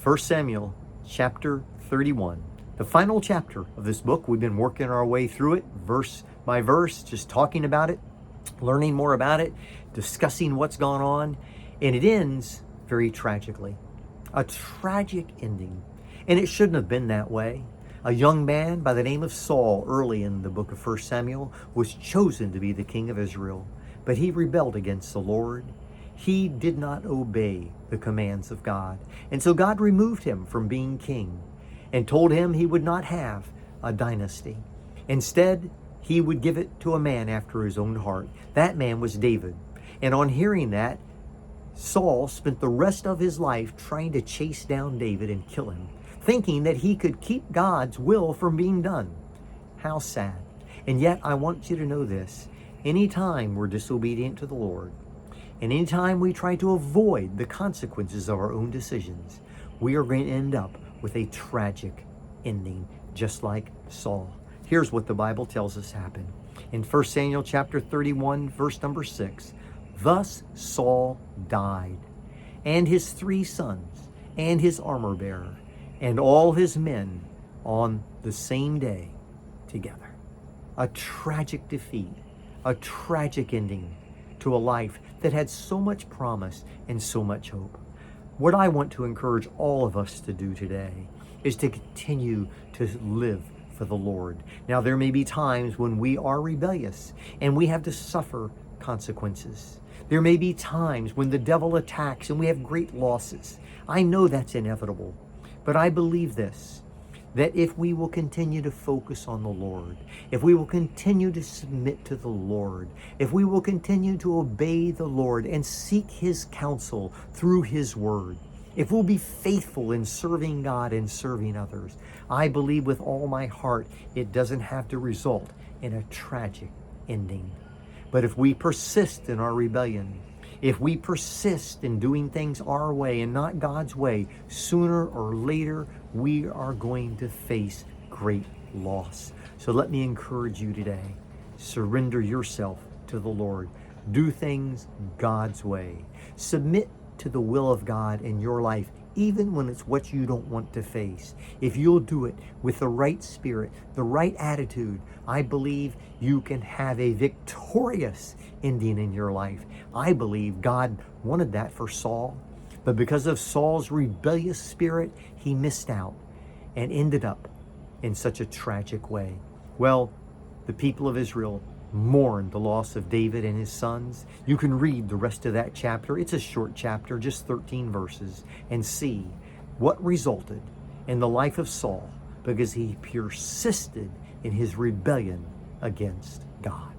1 Samuel chapter 31. The final chapter of this book. We've been working our way through it verse by verse, just talking about it, learning more about it, discussing what's gone on. And it ends very tragically. A tragic ending. And it shouldn't have been that way. A young man by the name of Saul, early in the book of 1 Samuel, was chosen to be the king of Israel. But he rebelled against the Lord. He did not obey the commands of God. And so God removed him from being king and told him he would not have a dynasty. Instead, he would give it to a man after his own heart. That man was David. And on hearing that, Saul spent the rest of his life trying to chase down David and kill him, thinking that he could keep God's will from being done. How sad. And yet I want you to know this. Anytime we're disobedient to the Lord, and anytime we try to avoid the consequences of our own decisions, we are going to end up with a tragic ending, just like Saul. Here's what the Bible tells us happened. In 1 Samuel chapter 31, verse number 6, thus Saul died, and his 3 sons, and his armor bearer, and all his men on the same day together. A tragic defeat, a tragic ending to a life that had so much promise and so much hope. What I want to encourage all of us to do today is to continue to live for the Lord. Now, there may be times when we are rebellious and we have to suffer consequences. There may be times when the devil attacks and we have great losses. I know that's inevitable, but I believe this, that if we will continue to focus on the Lord, if we will continue to submit to the Lord, if we will continue to obey the Lord and seek His counsel through His Word, if we'll be faithful in serving God and serving others, I believe with all my heart it doesn't have to result in a tragic ending. But if we persist in our rebellion, if we persist in doing things our way and not God's way, sooner or later we are going to face great loss. So let me encourage you today. Surrender yourself to the Lord. Do things God's way. Submit to the will of God in your life, even when it's what you don't want to face. If you'll do it with the right spirit, the right attitude, I believe you can have a victorious ending in your life. I believe God wanted that for Saul, but because of Saul's rebellious spirit, he missed out and ended up in such a tragic way. Well, the people of Israel mourned the loss of David and his sons. You can read the rest of that chapter. It's a short chapter, just 13 verses, and see what resulted in the life of Saul because he persisted in his rebellion against God.